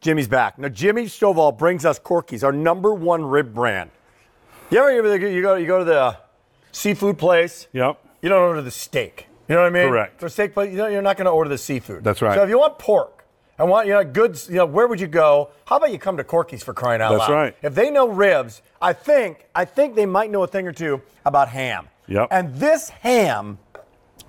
Jimmy's back. Now, Jimmy Stovall brings us Corky's, our #1 rib brand. You go to the seafood place. Yep. You don't order the steak. You know what I mean? Correct. For steak place, you're not going to order the seafood. That's right. So if you want pork and want goods, where would you go? How about you come to Corky's for crying out loud? That's right. If they know ribs, I think they might know a thing or two about ham. Yep. And this ham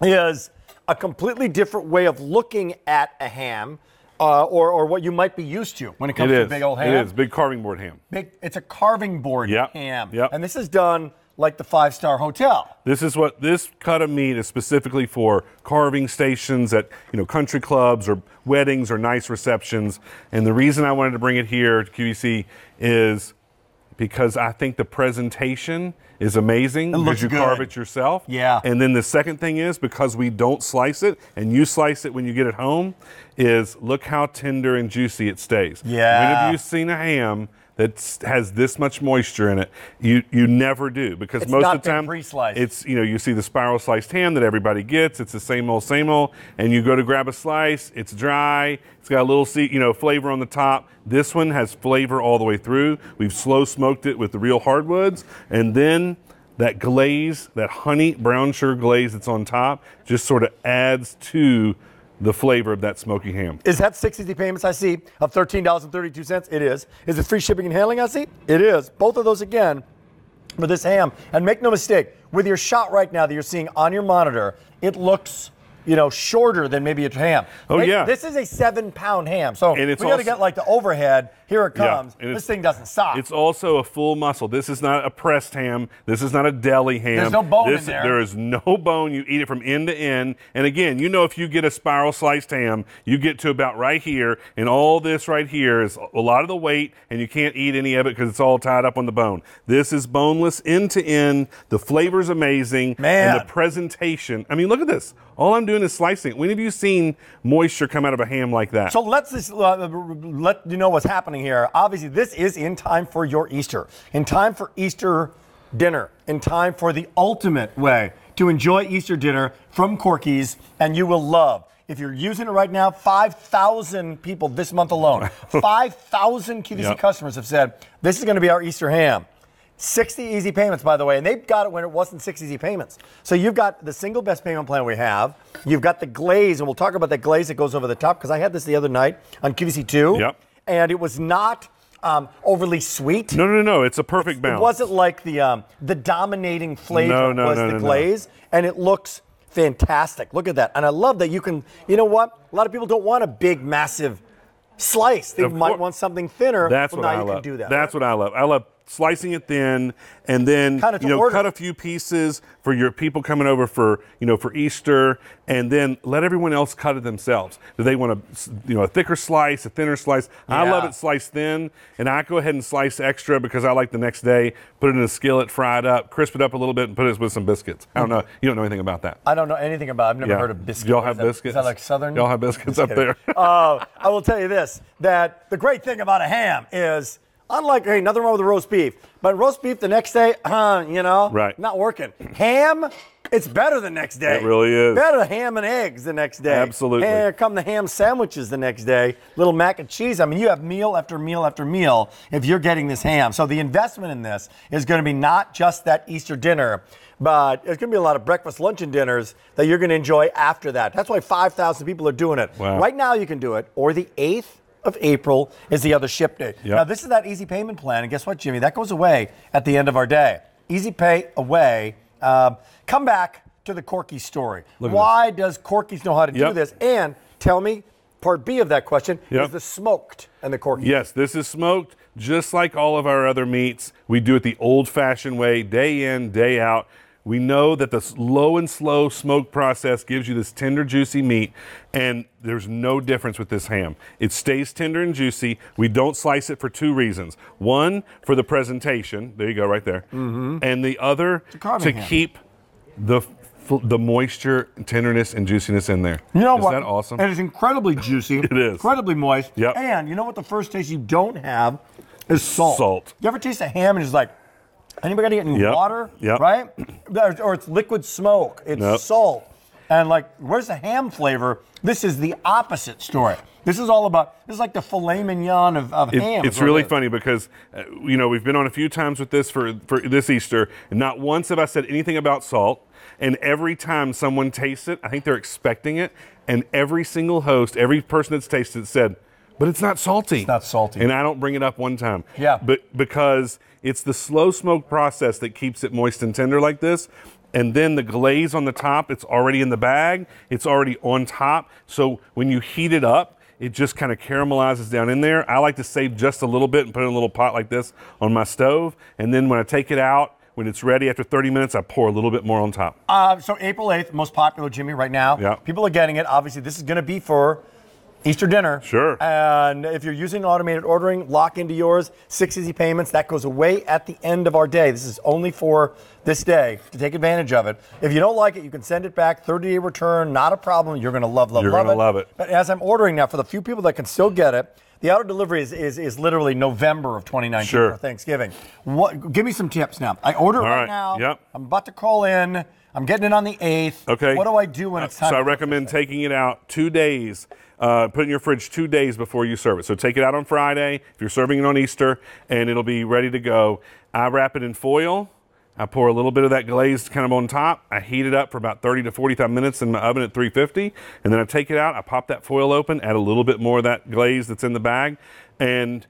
is a completely different way of looking at a ham. Or what you might be used to when it comes to big old ham. It is big carving board ham. It's a carving board ham. Yep. And this is done like the 5-star hotel. This cut of meat is specifically for carving stations at country clubs or weddings or nice receptions. And the reason I wanted to bring it here to QVC is because I think the presentation is amazing because you carve it yourself. Yeah. And then the second thing is because we don't slice it and you slice it when you get it home is look how tender and juicy it stays. Yeah. When have you seen a ham that has this much moisture in it? You never do because it's most of the time pre-sliced. it's you see the spiral sliced ham that everybody gets. It's the same old, and you go to grab a slice. It's dry. It's got a little flavor on the top. This one has flavor all the way through. We've slow smoked it with the real hardwoods, and then that glaze, that honey brown sugar glaze that's on top, just sort of adds to the flavor of that smoky ham. Is that 6 easy payments I see of $13.32? It is. Is it free shipping and handling I see? It is. Both of those again for this ham. And make no mistake, with your shot right now that you're seeing on your monitor, it looks shorter than maybe a ham. Oh, yeah. This is a 7-pound ham. So we it's got to get like the overhead. Here it comes. Yeah, this thing doesn't stop. It's also a full muscle. This is not a pressed ham. This is not a deli ham. There's no bone in there. There is no bone. You eat it from end to end. And again, if you get a spiral sliced ham, you get to about right here. And all this right here is a lot of the weight, and you can't eat any of it because it's all tied up on the bone. This is boneless end to end. The flavor's amazing. Man. And the presentation. I mean, look at this. All I'm doing is slicing it. When have you seen moisture come out of a ham like that? So let's just let you know what's happening here. Obviously, this is in time for your Easter, in time for Easter dinner, in time for the ultimate way to enjoy Easter dinner from Corky's, and you will love. If you're using it right now, 5,000 people this month alone, 5,000 QVC customers have said, this is going to be our Easter ham. 60 easy payments, by the way, and they've got it when it wasn't 6 easy payments. So you've got the single best payment plan we have. You've got the glaze, and we'll talk about that glaze that goes over the top, because I had this the other night on QVC2. Yep. And it was not overly sweet. No. It's a perfect balance. It wasn't like the dominating flavor was the glaze, and it looks fantastic. Look at that. And I love that you can, you know what? A lot of people don't want a big, massive slice. They might want something thinner. That's well, what now I you love. can do that. That's what I love. I love slicing it thin, and then cut a few pieces for your people coming over for Easter, and then let everyone else cut it themselves. Do they want a thicker slice, a thinner slice? Yeah. I love it sliced thin, and I go ahead and slice extra because I like the next day put it in a skillet, fry it up, crisp it up a little bit, and put it with some biscuits. I don't know. You don't know anything about that. I don't know anything about it. I've never heard of biscuits. Y'all have biscuits? Is that like Southern? Y'all have biscuits up there? I will tell you this, that the great thing about a ham is, unlike, nothing wrong with the roast beef, but roast beef the next day, right, not working. Ham, it's better the next day. It really is. Better ham and eggs the next day. Absolutely. And here come the ham sandwiches the next day, little mac and cheese. I mean, you have meal after meal after meal if you're getting this ham. So the investment in this is going to be not just that Easter dinner, but there's going to be a lot of breakfast, lunch, and dinners that you're going to enjoy after that. That's why 5,000 people are doing it. Wow. Right now you can do it, or the 8th of April is the other ship date. Yep. Now, this is that easy payment plan, and guess what, Jimmy? That goes away at the end of our day. Easy pay away. Come back to the Corky story. Why does Corky's know how to do this? And tell me, part B of that question is the smoked and the Corky. Yes, this is smoked just like all of our other meats. We do it the old-fashioned way, day in, day out. We know that the low and slow smoke process gives you this tender, juicy meat, and there's no difference with this ham. It stays tender and juicy. We don't slice it for 2 reasons. One, for the presentation. There you go, right there. Mm-hmm. And the other, to keep the moisture, tenderness, and juiciness in there. You know what? Isn't that awesome? It is incredibly juicy. It is. Incredibly moist. Yep. And you know what the first taste you don't have is salt. Salt. You ever taste a ham and it's like, anybody get any water? Yep. Right? Or it's liquid smoke. It's salt. And like, where's the ham flavor? This is the opposite story. This is all about, this is like the filet mignon of ham. It's really funny because, we've been on a few times with this for this Easter, and not once have I said anything about salt. And every time someone tastes it, I think they're expecting it. And every single host, every person that's tasted it said, but it's not salty. It's not salty. And I don't bring it up one time. Yeah. But because it's the slow smoke process that keeps it moist and tender like this. And then the glaze on the top, it's already in the bag. It's already on top. So when you heat it up, it just kind of caramelizes down in there. I like to save just a little bit and put it in a little pot like this on my stove. And then when I take it out, when it's ready after 30 minutes, I pour a little bit more on top. So April 8th, most popular, Jimmy, right now. Yeah. People are getting it. Obviously, this is going to be for Easter dinner. Sure. And if you're using automated ordering, lock into yours. 6 easy payments. That goes away at the end of our day. This is only for this day to take advantage of it. If you don't like it, you can send it back. 30-day return. Not a problem. You're going to love it. But as I'm ordering now, for the few people that can still get it, the auto delivery is literally November of 2019 for Thanksgiving. Give me some tips now. I order it right now. Yep. I'm about to call in. I'm getting it on the 8th. Okay. What do I do when it's time? So I recommend taking it out 2 days. Put it in your fridge 2 days before you serve it. So take it out on Friday if you're serving it on Easter, and it'll be ready to go. I wrap it in foil. I pour a little bit of that glaze kind of on top. I heat it up for about 30 to 45 minutes in my oven at 350. And then I take it out. I pop that foil open, add a little bit more of that glaze that's in the bag. And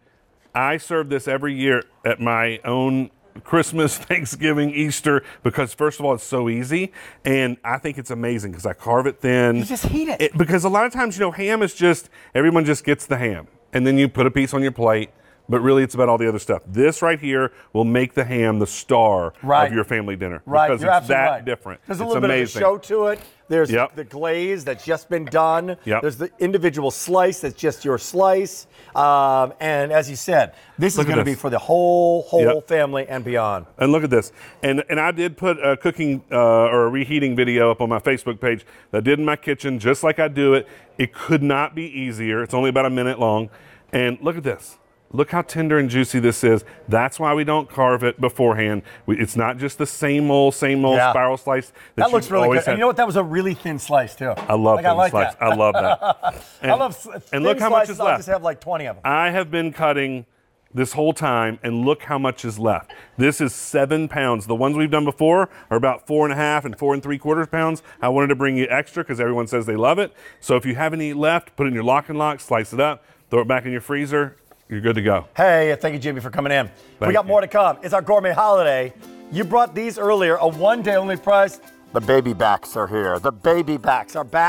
I serve this every year at my own Christmas, Thanksgiving, Easter, because first of all, it's so easy. And I think it's amazing because I carve it thin. You just heat it. Because a lot of times, ham is just, everyone just gets the ham. And then you put a piece on your plate. But really, it's about all the other stuff. This right here will make the ham the star of your family dinner. Right, because you're it's absolutely that different. There's a it's little bit of a show to it. There's the glaze that's just been done. There's the individual slice that's just your slice. And as you said, this is going to be for the whole family and beyond. And look at this. And I did put a cooking or a reheating video up on my Facebook page that I did in my kitchen, just like I do it. It could not be easier. It's only about a minute long. And look at this. Look how tender and juicy this is. That's why we don't carve it beforehand. It's not just the same old spiral slice. That looks really good. And you know what? That was a really thin slice, too. I love thin slice. I love that. And, I love thin look how much is left. I'll just have like 20 of them. I have been cutting this whole time, and look how much is left. This is 7 pounds. The ones we've done before are about 4.5 and 4 3/4 pounds. I wanted to bring you extra because everyone says they love it. So if you have any left, put it in your lock and lock, slice it up, throw it back in your freezer. You're good to go. Hey, thank you, Jimmy, for coming in. We got more to come. It's our gourmet holiday. You brought these earlier, a one-day only price. The baby backs are here. The baby backs are back.